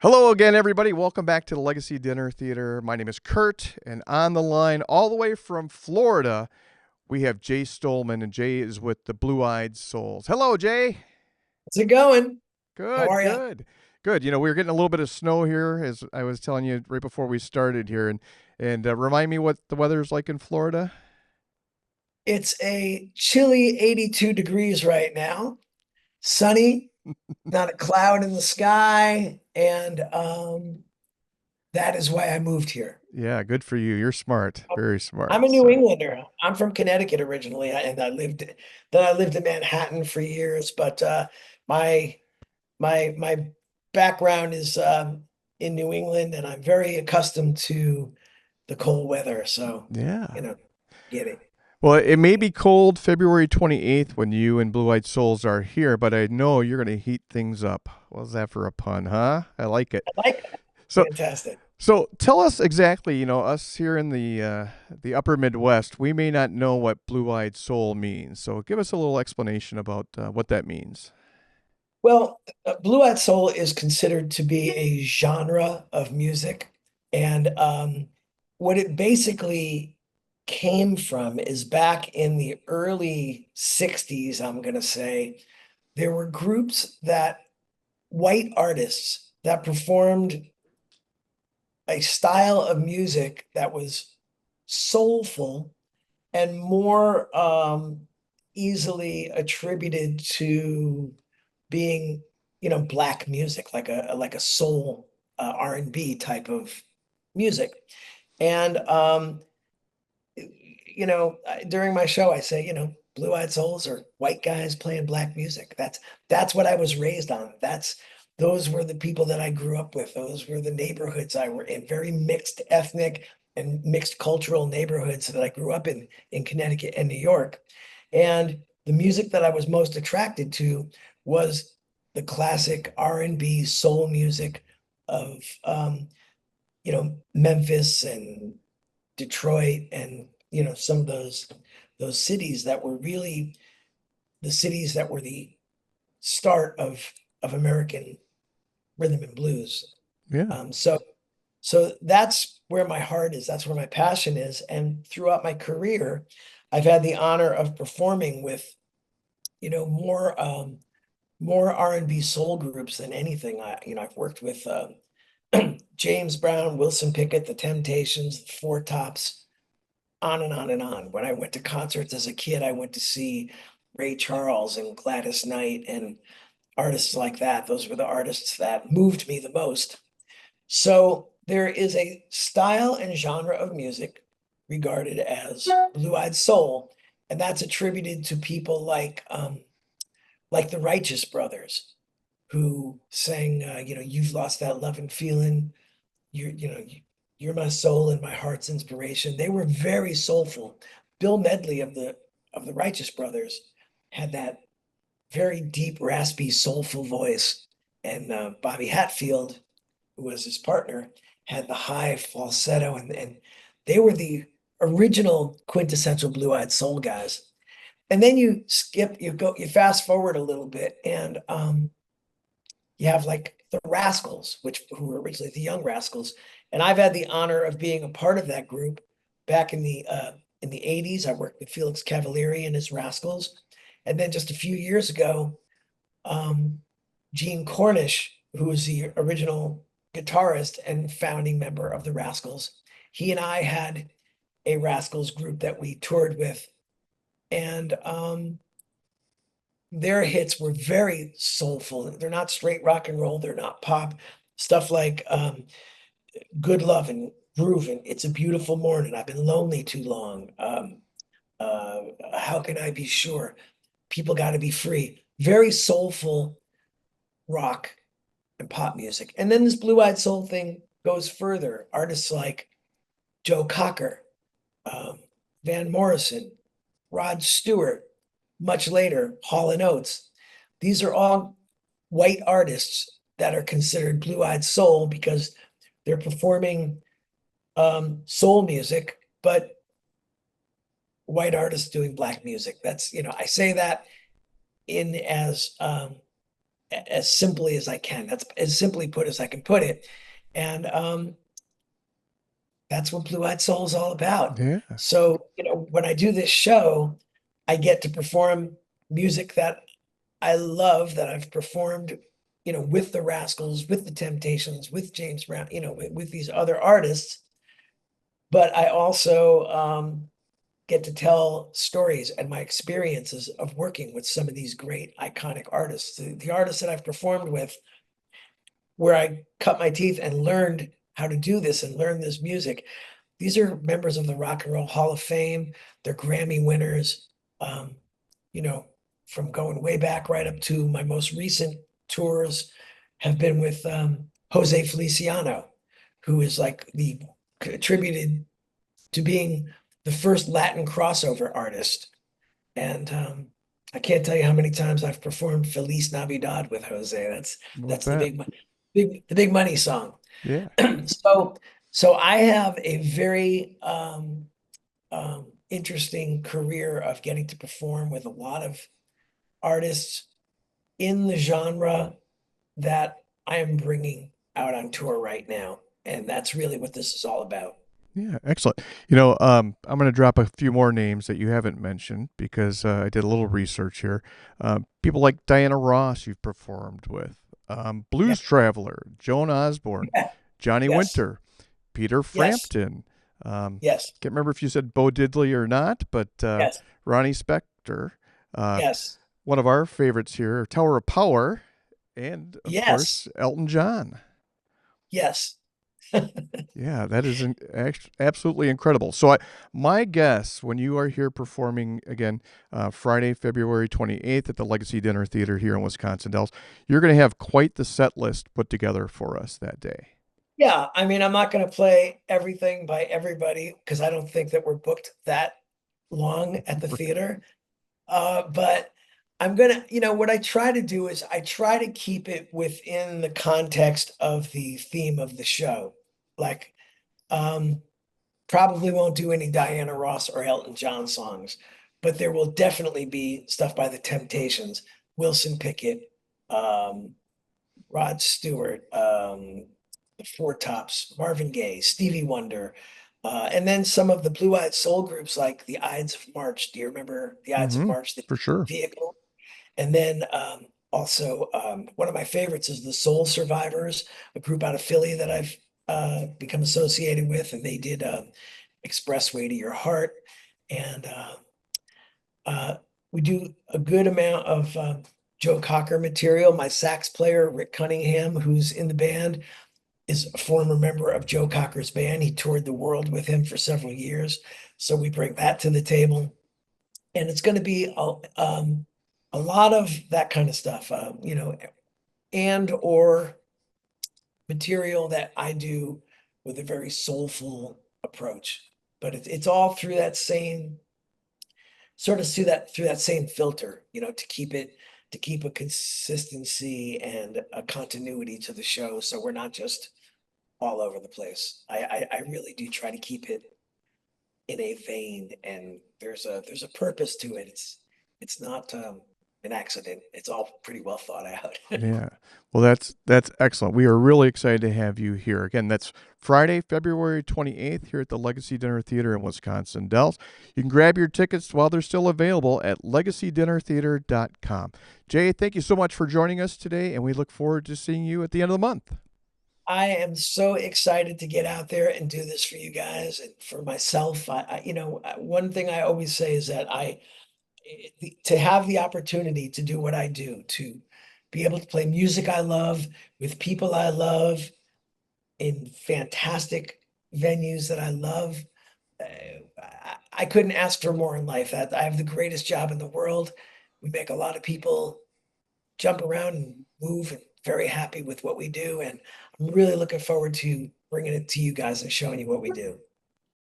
Hello again, everybody. Welcome back to the Legacy Dinner Theater. My name is Kurt, and on the line, all the way from Florida, we have Jay Stolman, and Jay is with the Blue Eyed Souls. Hello, Jay. How's it going? How Good, are you? good, good. We were getting a little bit of snow here, as I was telling you right before we started here, and remind me what the weather's like in Florida. It's a chilly 82 degrees right now, sunny, not a cloud in the sky, and that is why I moved here. Yeah, good for you. You're smart, very I'm smart. a New So, Englander. I'm from Connecticut originally, and I lived in Manhattan for years. But my my background is in New England, and I'm very accustomed to the cold weather. So, yeah. you know, get it. Well, it may be cold February 28th when you and Blue Eyed Souls are here, but I know you're going to heat things up. What's that for a pun, huh? I like it. I like that. So, Fantastic. so tell us exactly, us here in the upper Midwest, we may not know what Blue Eyed Soul means. So, give us a little explanation about what that means. Well, Blue-Eyed Soul is considered to be a genre of music. And what it basically came from is back in the early 60s, I'm going to say, there were groups white artists that performed a style of music that was soulful and more easily attributed to being, black music, like a soul R&B type of music. And during my show, I say, blue-eyed souls are white guys playing black music. That's what I was raised on. Those were the people that I grew up with. Those were the neighborhoods I were in, very mixed ethnic and mixed cultural neighborhoods that I grew up in Connecticut and New York. And the music that I was most attracted to was the classic R&B soul music of Memphis and Detroit and some of those cities that were really the cities that were the start of American rhythm and blues. Yeah. So that's where my heart is. That's where my passion is. And throughout my career, I've had the honor of performing with more R&B soul groups than anything. I've worked with James Brown, Wilson Pickett, The Temptations, the Four Tops, on and on and on. When I went to concerts as a kid, I went to see Ray Charles and Gladys Knight and artists like that. Those were the artists that moved me the most. So there is a style and genre of music regarded as blue-eyed soul, and that's attributed to people like the Righteous Brothers, who sang, "You've lost that love and feeling. You're my soul and my heart's inspiration." They were very soulful. Bill Medley of the Righteous Brothers had that very deep, raspy, soulful voice, and Bobby Hatfield, who was his partner, had the high falsetto, and they were the original quintessential blue-eyed soul guys. And then you fast forward a little bit, and you have like the Rascals, who were originally the Young Rascals, and I've had the honor of being a part of that group back in the 80s. I worked with Felix Cavalieri and his Rascals, and then just a few years ago, Gene Cornish, who was the original guitarist and founding member of the Rascals, he and I had a Rascals group that we toured with, and their hits were very soulful. They're not straight rock and roll. They're not pop. Stuff like Good Lovin', Groovin', It's a Beautiful Morning, I've Been Lonely Too Long, uh, How Can I Be Sure? People Gotta Be Free. Very soulful rock and pop music. And then this blue-eyed soul thing goes further. Artists like Joe Cocker, um, Van Morrison, Rod Stewart, much later, Hall and Oates. These are all white artists that are considered blue-eyed soul because they're performing soul music, but white artists doing black music. I say that in as simply as I can. That's as simply put as I can put it. And that's what Blue Eyed Soul is all about. Yeah. So, when I do this show, I get to perform music that I love, that I've performed, with the Rascals, with the Temptations, with James Brown, with these other artists. But I also get to tell stories and my experiences of working with some of these great iconic artists. The artists that I've performed with, where I cut my teeth and learned how to do this and learn this music. These are members of the Rock and Roll Hall of Fame. They're Grammy winners. Um, you know, from going way back right up to my most recent tours have been with Jose Feliciano, who is like the attributed to being the first Latin crossover artist. And I can't tell you how many times I've performed Feliz Navidad with Jose. That's We'll that's the bet. big money song. Yeah. So so I have a very interesting career of getting to perform with a lot of artists in the genre that I am bringing out on tour right now. And that's really what this is all about. Yeah, excellent. I'm going to drop a few more names that you haven't mentioned because I did a little research here. People like Diana Ross, you've performed with, Yeah. Blues Traveler, Joan Osborne, Yeah. Johnny Yes. Winter, Peter Yes. Frampton. Yes. Can't remember if you said Bo Diddley or not, but Yes. Ronnie Spector. Uh, Yes. One of our favorites here, Tower of Power, and of Yes. course, Elton John. Yes. Yeah, that is absolutely incredible. My guess, when you are here performing again Friday, February 28th at the Legacy Dinner Theater here in Wisconsin Dells, you're going to have quite the set list put together for us that day. Yeah. I mean, I'm not going to play everything by everybody because I don't think that we're booked that long at the theater. But I'm gonna, what I try to do is I try to keep it within the context of the theme of the show. Like, um, probably won't do any Diana Ross or Elton John songs, but there will definitely be stuff by the Temptations, Wilson Pickett, um, Rod Stewart, the Four Tops, Marvin Gaye, Stevie Wonder, and then some of the Blue-Eyed Soul groups like the Ides of March. Do you remember the Ides of Mm-hmm. March, the For sure. vehicle? And then also one of my favorites is the Soul Survivors, a group out of Philly that I've become associated with, and they did Expressway to Your Heart. And uh, we do a good amount of Joe Cocker material. My sax player, Rick Cunningham, who's in the band, is a former member of Joe Cocker's band. He toured the world with him for several years. So we bring that to the table. And it's going to be a lot of that kind of stuff, and or material that I do with a very soulful approach. But it's all through that same sort of through that same filter, to keep a consistency and a continuity to the show. So we're not just all over the place. I really do try to keep it in a vein, and there's a purpose to it. It's not an accident. It's all pretty well thought out. Yeah. Well, that's excellent. We are really excited to have you here. Again, that's Friday, February 28th here at the Legacy Dinner Theater in Wisconsin Dells. You can grab your tickets while they're still available at legacydinnertheater.com. Jay, thank you so much for joining us today, and we look forward to seeing you at the end of the month. I am so excited to get out there and do this for you guys and for myself. One thing I always say is that to have the opportunity to do what I do, to be able to play music I love with people I love in fantastic venues that I love. I couldn't ask for more in life. I have the greatest job in the world. We make a lot of people jump around and move, and very happy with what we do. And I'm really looking forward to bringing it to you guys and showing you what we do.